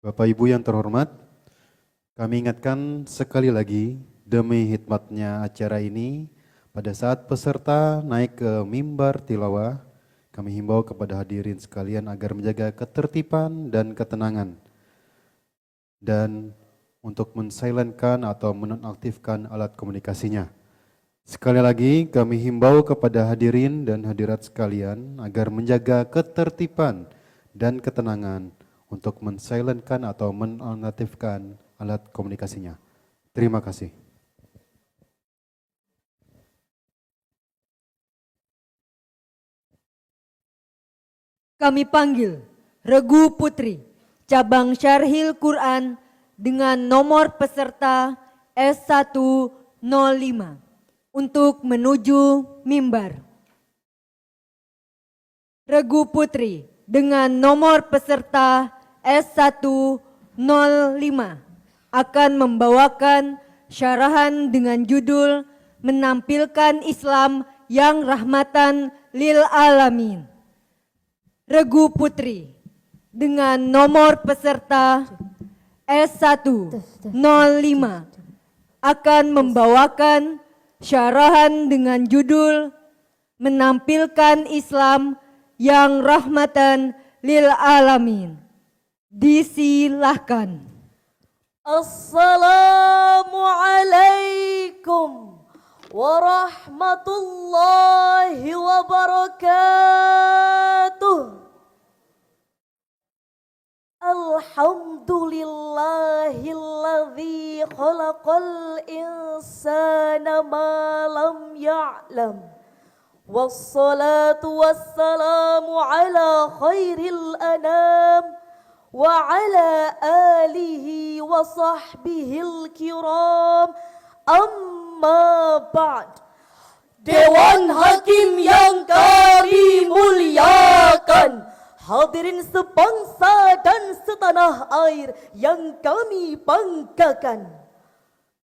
Bapak Ibu yang terhormat, kami ingatkan sekali lagi demi hikmatnya acara ini, pada saat peserta naik ke mimbar tilawah, kami himbau kepada hadirin sekalian agar menjaga ketertiban dan ketenangan. Dan untuk mensilenkan atau menonaktifkan alat komunikasinya. Sekali lagi kami himbau kepada hadirin dan hadirat sekalian agar menjaga ketertiban dan ketenangan untuk mensilenkan atau menonaktifkan alat komunikasinya. Terima kasih. Kami panggil Regu Putri, cabang Syarhil Quran dengan nomor peserta S105 untuk menuju mimbar. Regu Putri dengan nomor peserta S105 akan membawakan syarahan dengan judul Menampilkan Islam yang Rahmatan lil Alamin. Regu Putri dengan nomor peserta S105 akan membawakan syarahan dengan judul Menampilkan Islam yang Rahmatan lil Alamin. Disilahkan. Assalamualaikum warahmatullahi wabarakatuh. Alhamdulillahilladzi khalaqal insana ma lam ya'lam. Wassalatu wassalamu ala khairil anam wa ala alihi wa sahbihil kiram. Amma ba'd. Dewan Hakim yang kami muliakan, hadirin sebangsa dan setanah air yang kami banggakan.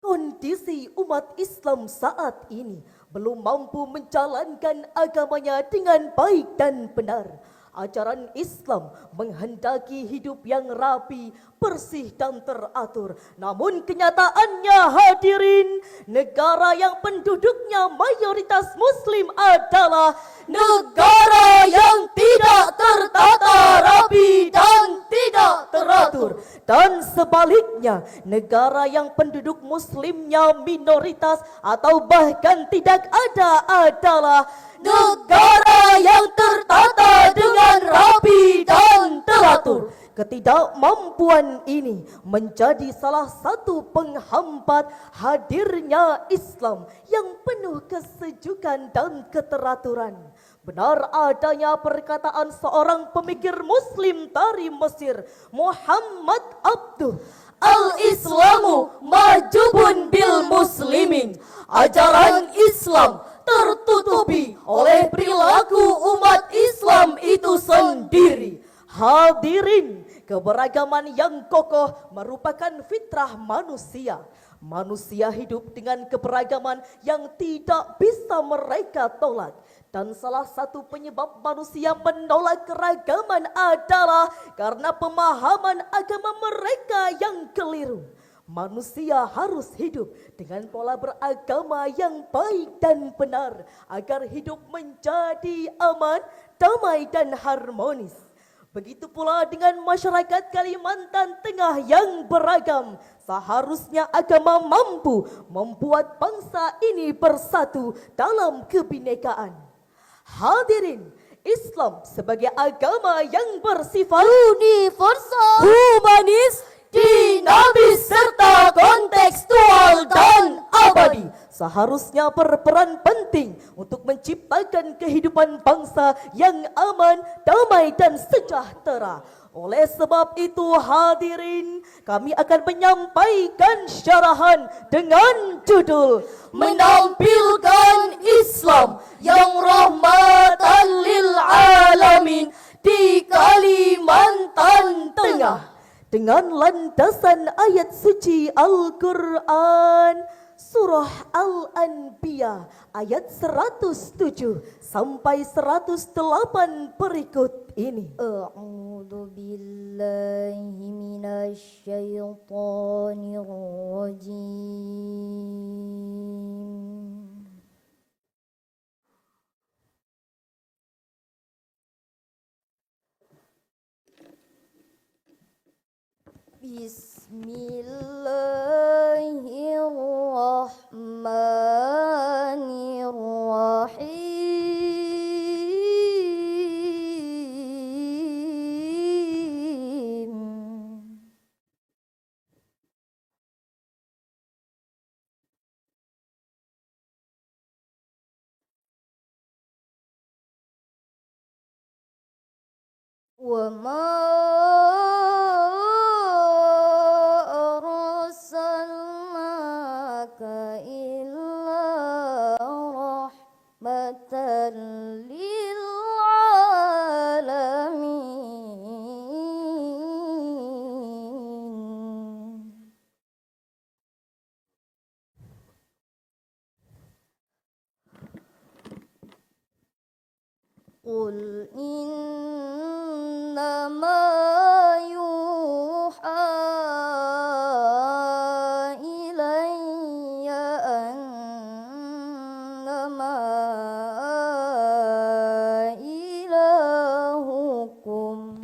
Kondisi umat Islam saat ini belum mampu menjalankan agamanya dengan baik dan benar. Ajaran Islam menghendaki hidup yang rapi, bersih dan teratur. Namun kenyataannya hadirin, negara yang penduduknya mayoritas Muslim adalah negara yang tidak tertata rapi dan tidak teratur. Dan sebaliknya, negara yang penduduk Muslimnya minoritas atau bahkan tidak ada adalah negara yang tertata dengan rapi dan teratur. Ketidakmampuan ini menjadi salah satu penghambat hadirnya Islam yang penuh kesejukan dan keteraturan. Benar adanya perkataan seorang pemikir Muslim dari Mesir, Muhammad Abduh, Al-Islamu majubun bil muslimin. Ajaran Islam tertutupi oleh perilaku umat Islam itu sendiri. Hadirin, keberagaman yang kokoh merupakan fitrah manusia. Manusia hidup dengan keberagaman yang tidak bisa mereka tolak. Dan salah satu penyebab manusia menolak keragaman adalah karena pemahaman agama mereka yang keliru. Manusia harus hidup dengan pola beragama yang baik dan benar agar hidup menjadi aman, damai dan harmonis. Begitu pula dengan masyarakat Kalimantan Tengah yang beragam. Seharusnya agama mampu membuat bangsa ini bersatu dalam kebinekaan. Hadirin, Islam sebagai agama yang bersifat universal, humanis, dinamis serta kontekstual dan abadi, seharusnya berperan penting untuk menciptakan kehidupan bangsa yang aman, damai dan sejahtera. Oleh sebab itu hadirin, kami akan menyampaikan syarahan dengan judul Menampilkan Islam yang Rahmatan lil Alamin di Kalimantan Tengah. Dengan landasan ayat suci Al-Quran, surah Al-Anbiya ayat 107 sampai 108 berikut ini. A'udzu billahi minasy syaithanir rajim. Bismillahirrahmanirrahim. Wa ma arsalnaka illa rahmatan lil alamin. Qul innama yuha ilayya annama ilahukum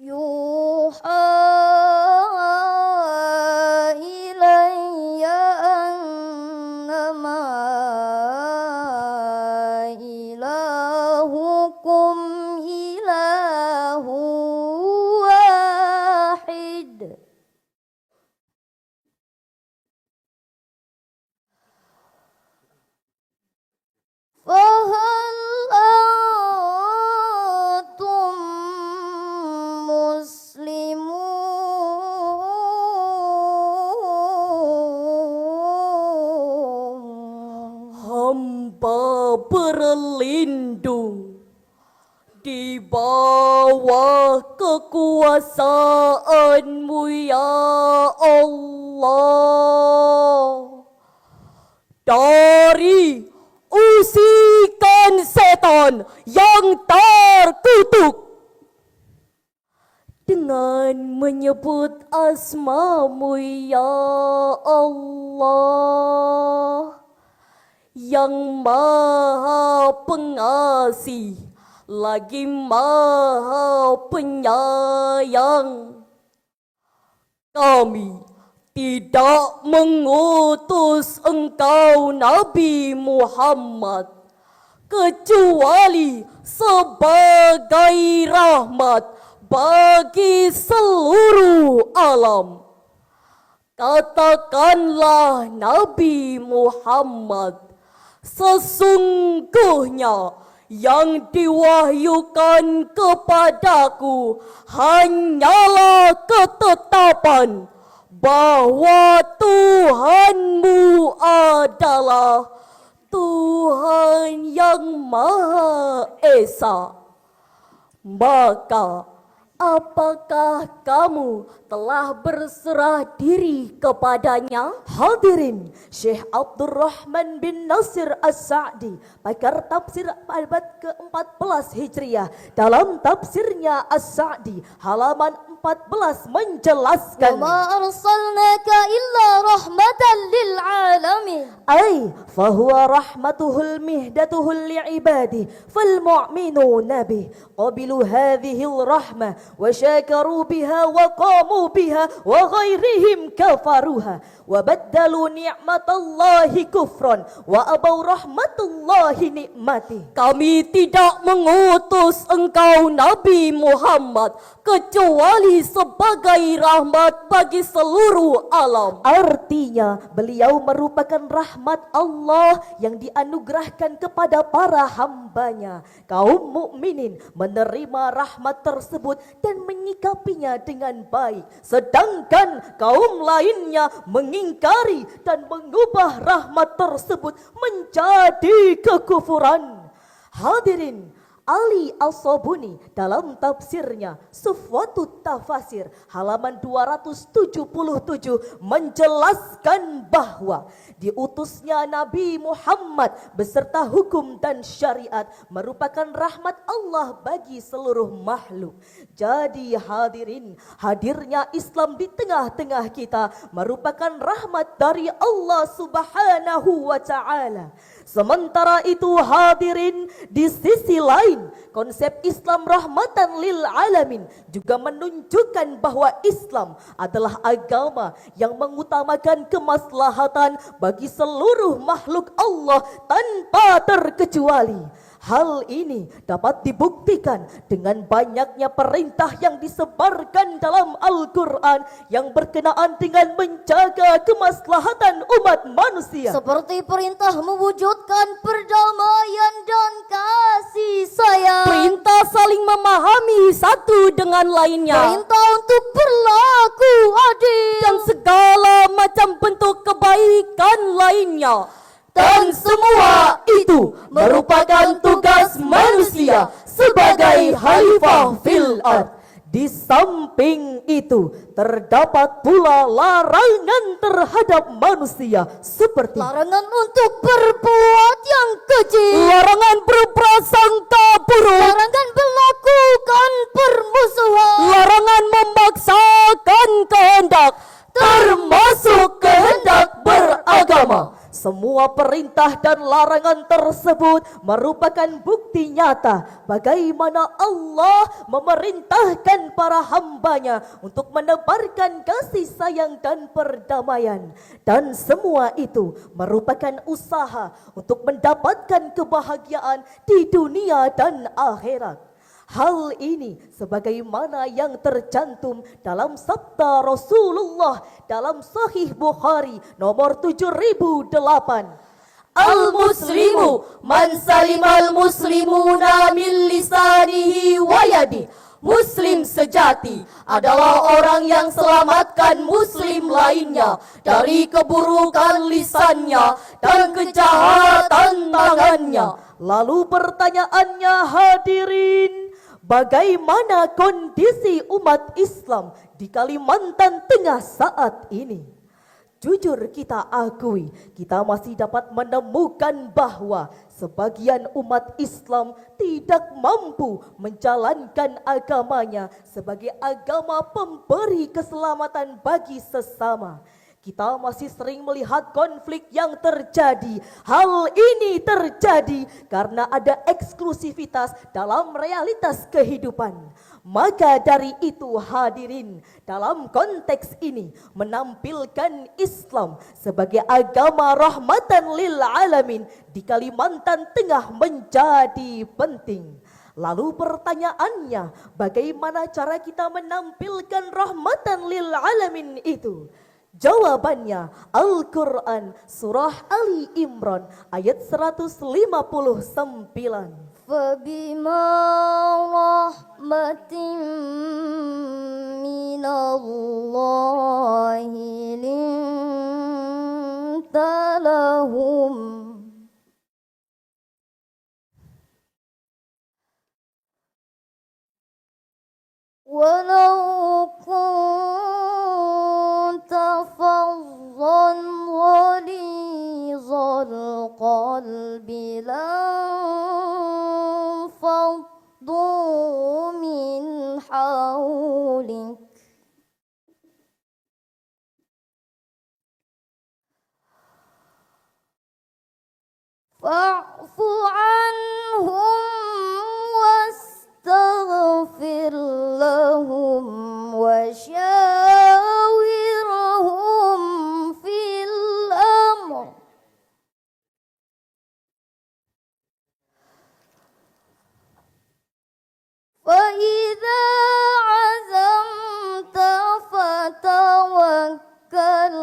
yuha ilayya annama ilahukum ilahu wahid. Fahal antum muslimun? Hamba berlindung di bawah kekuasaan-Mu ya Allah dari usikan setan yang terkutuk. Dengan menyebut asma-Mu ya Allah yang maha pengasih lagi maha penyayang. Kami tidak mengutus Engkau Nabi Muhammad kecuali sebagai rahmat bagi seluruh alam. Katakanlah Nabi Muhammad, sesungguhnya yang diwahyukan kepadaku hanyalah ketetapan bahwa Tuhanmu adalah Tuhan yang Maha Esa. Maka apakah kamu telah berserah diri kepadanya? Hadirin, Syekh Abdurrahman bin Nasir As-Sa'di, pakar tafsir abad ke-14 Hijriah, dalam tafsirnya As-Sa'di halaman 14 menjelaskan, Wa ma arsalnaka illa rahmatan lil alamin. ay fahuwa rahmatuhul mihdatuhul li'ibadi fal mu'minuna bih qabilu hadhil rahmah wa syakaru biha wa qamu biha wa ghairihim kafaruha wa baddalu ni'matallahi kufran wa abau rahmatullahi nikmati. Kami tidak mengutus engkau Nabi Muhammad kecuali sebagai rahmat bagi seluruh alam. Artinya beliau merupakan rahmat Allah yang dianugerahkan kepada para hambanya. Kaum mukminin menerima rahmat tersebut dan menyikapinya dengan baik, sedangkan kaum lainnya mengingkari dan mengubah rahmat tersebut menjadi kekufuran. Hadirin, Ali As-Sabuni dalam tafsirnya Sufwatut Tafasir halaman 277 menjelaskan bahwa diutusnya Nabi Muhammad beserta hukum dan syariat merupakan rahmat Allah bagi seluruh makhluk. Jadi hadirin, hadirnya Islam di tengah-tengah kita merupakan rahmat dari Allah Subhanahu wa Ta'ala. Sementara itu hadirin, di sisi lain konsep Islam rahmatan lil alamin juga menunjukkan bahwa Islam adalah agama yang mengutamakan kemaslahatan bagi seluruh makhluk Allah tanpa terkecuali. Hal ini dapat dibuktikan dengan banyaknya perintah yang disebarkan dalam Al-Quran yang berkenaan dengan menjaga kemaslahatan umat manusia. Seperti perintah mewujudkan perdamaian dan kasih sayang. Perintah saling memahami satu dengan lainnya. Perintah untuk berlaku adil. Dan segala macam bentuk kebaikan lainnya. Dan semua itu merupakan tugas manusia sebagai khalifah fil ard. Di samping itu terdapat pula larangan terhadap manusia seperti Larangan untuk berbuat yang keji. larangan berprasangka buruk, Larangan melakukan permusuhan. larangan memaksakan kehendak, termasuk kehendak beragama. Semua perintah dan larangan tersebut merupakan bukti nyata bagaimana Allah memerintahkan para hambanya untuk menebarkan kasih sayang dan perdamaian. Dan semua itu merupakan usaha untuk mendapatkan kebahagiaan di dunia dan akhirat. Hal ini sebagaimana yang tercantum dalam sabda Rasulullah dalam Sahih Bukhari nomor 7008. Al-muslimu man salimal muslimuna min lisanihi wa yadi. Muslim sejati adalah orang yang selamatkan muslim lainnya dari keburukan lisannya dan kejahatan tangannya. Lalu pertanyaannya hadirin, bagaimana kondisi umat Islam di Kalimantan Tengah saat ini? Jujur kita akui, kita masih dapat menemukan bahwa sebagian umat Islam tidak mampu menjalankan agamanya sebagai agama pemberi keselamatan bagi sesama. Kita masih sering melihat konflik yang terjadi. Hal ini terjadi karena ada eksklusivitas dalam realitas kehidupan. Maka dari itu hadirin, dalam konteks ini menampilkan Islam sebagai agama rahmatan lil alamin di Kalimantan Tengah menjadi penting. Lalu pertanyaannya, bagaimana cara kita menampilkan rahmatan lil alamin itu? Jawabannya Al-Quran Surah Ali Imran ayat 159. فبما رحمة من الله لنت لهم ولو كنت فظا غليظ القلب لانفضوا من حولك فاعف عنهم واستغفر لهم وشاورهم في الأمر فإذا عزمت فتوكل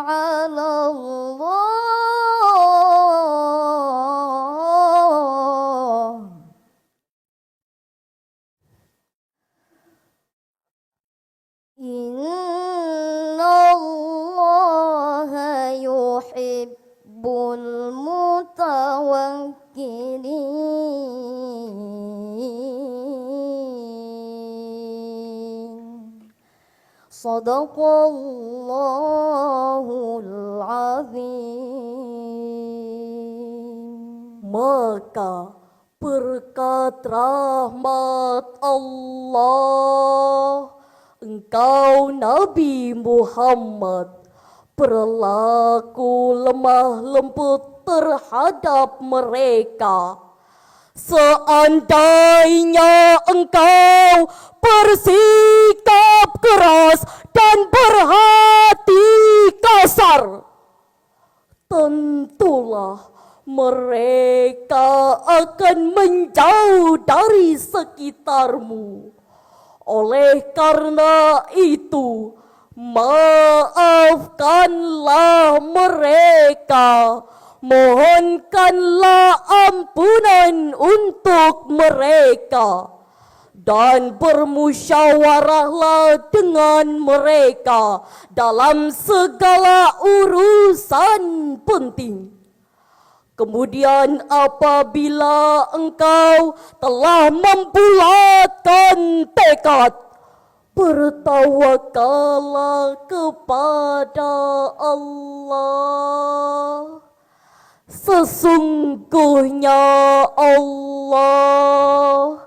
على الله إن الله يحب المتوكلين Sadaqallahul azim. Maka berkat rahmat Allah, engkau Nabi Muhammad berlaku lemah lembut terhadap mereka. Seandainya engkau bersikap keras dan berhati kasar, tentulah mereka akan menjauh dari sekitarmu. Oleh karena itu, maafkanlah mereka, mohonkanlah ampunan untuk mereka, dan bermusyawarahlah dengan mereka dalam segala urusan penting. Kemudian apabila engkau telah membulatkan tekad, bertawakallah kepada Allah. Sesungguhnya Allah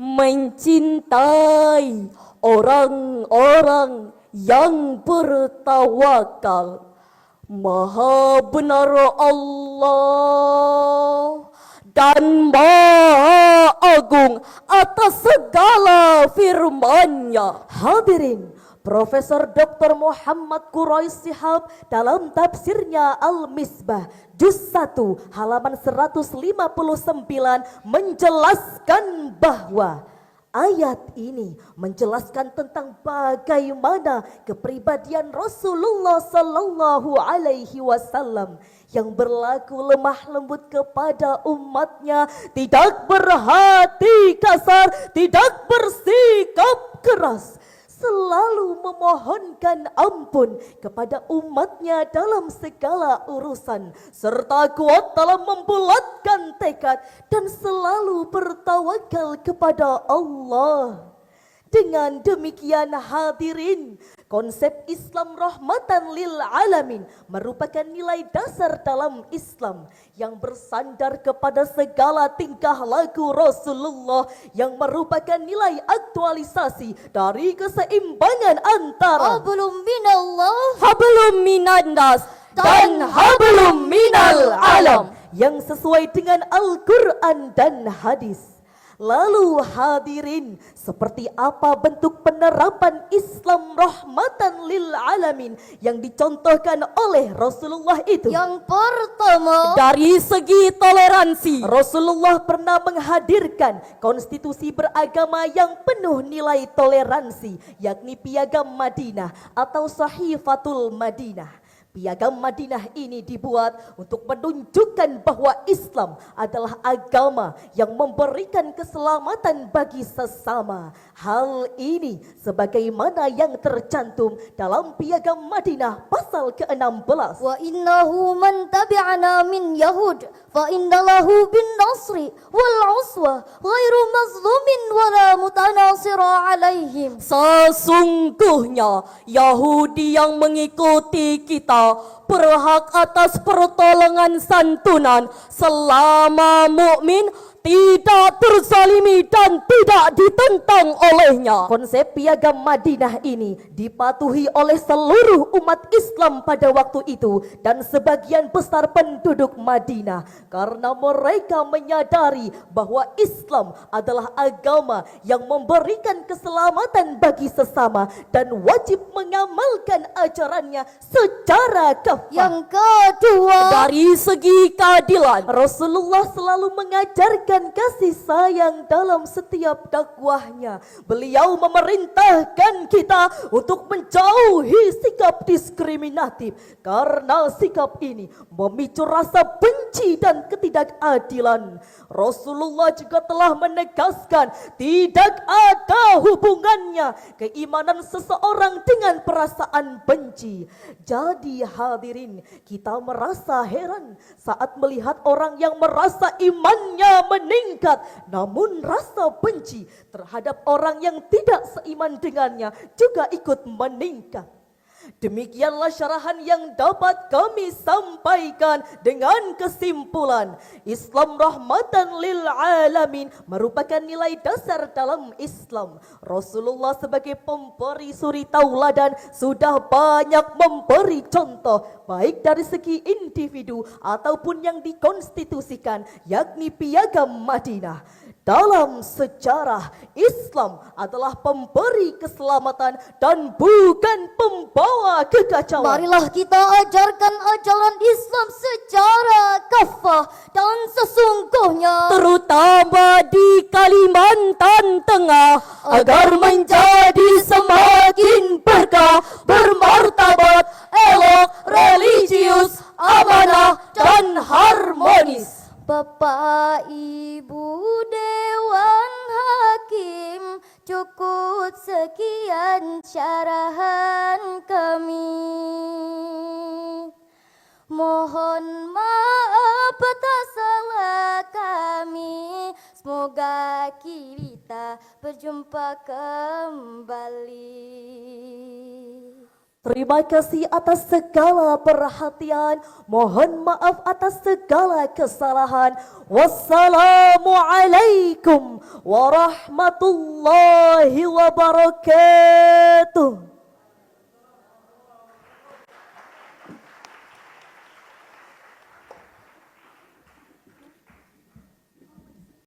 mencintai orang-orang yang bertawakal. Maha benar Allah dan Maha Agung atas segala firman-Nya. Hadirin, Profesor Dr. Muhammad Quraish Shihab dalam tafsirnya Al-Misbah Juz 1 halaman 159 menjelaskan bahwa ayat ini menjelaskan tentang bagaimana kepribadian Rasulullah Sallallahu Alaihi Wasallam yang berlaku lemah lembut kepada umatnya, tidak berhati kasar, tidak bersikap keras, selalu memohonkan ampun kepada umatnya dalam segala urusan, serta kuat dalam membulatkan tekad dan selalu bertawakal kepada Allah. Dengan demikian hadirin, konsep Islam rahmatan lil alamin merupakan nilai dasar dalam Islam yang bersandar kepada segala tingkah laku Rasulullah, yang merupakan nilai aktualisasi dari keseimbangan antara Hablum minallah hablum minannas dan hablum minal alam yang sesuai dengan Al-Quran dan hadis. Lalu hadirin, seperti apa bentuk penerapan Islam rahmatan lil alamin yang dicontohkan oleh Rasulullah itu? Yang pertama, Dari segi toleransi, Rasulullah pernah menghadirkan konstitusi beragama yang penuh nilai toleransi, yakni Piagam Madinah atau Sahifatul Madinah. Piagam Madinah ini dibuat untuk menunjukkan bahwa Islam adalah agama yang memberikan keselamatan bagi sesama. Hal ini sebagaimana yang tercantum dalam Piagam Madinah pasal ke-16. wa innahu man tabi'ana min yahud fa innalahu bin nasri wal uswa ghairu mazlumin wala mutanasira alaihim. Sesungguhnya Yahudi yang mengikuti kita berhak atas pertolongan santunan selama mukmin tidak terzalimi dan tidak ditentang olehnya. Konsep Piagam Madinah ini dipatuhi oleh seluruh umat Islam pada waktu itu dan sebagian besar penduduk Madinah, karena mereka menyadari bahwa Islam adalah agama yang memberikan keselamatan bagi sesama dan wajib mengamalkan ajarannya secara kafah. Yang kedua, Dari segi keadilan, Rasulullah selalu mengajarkan kasih sayang dalam setiap dakwahnya. Beliau memerintahkan kita untuk menjauhi sikap diskriminatif, karena sikap ini memicu rasa benci dan ketidakadilan. Rasulullah juga telah menegaskan tidak ada hubungannya keimanan seseorang dengan perasaan benci. Jadi hadirin, kita merasa heran saat melihat orang yang merasa imannya meningkat, namun rasa benci terhadap orang yang tidak seiman dengannya juga ikut meningkat. Demikianlah syarahan yang dapat kami sampaikan dengan kesimpulan, Islam rahmatan lil alamin merupakan nilai dasar dalam Islam. Rasulullah sebagai pemberi suri tauladan sudah banyak memberi contoh, baik dari segi individu ataupun yang dikonstitusikan, yakni Piagam Madinah. Dalam sejarah, Islam adalah pemberi keselamatan dan bukan pembawa kekacauan. Marilah kita ajarkan ajaran Islam secara kafah dan sesungguhnya, Terutama di Kalimantan Tengah, agar menjadi semakin berkah, bermartabat, elok, religius, amanah, dan harmonis. Bapak Ibu Dewan Hakim, cukup sekian syarahan kami. Mohon maaf atas salah kami. Semoga kita berjumpa kembali. Terima kasih atas segala perhatian. Mohon maaf atas segala kesalahan. Wassalamualaikum warahmatullahi wabarakatuh.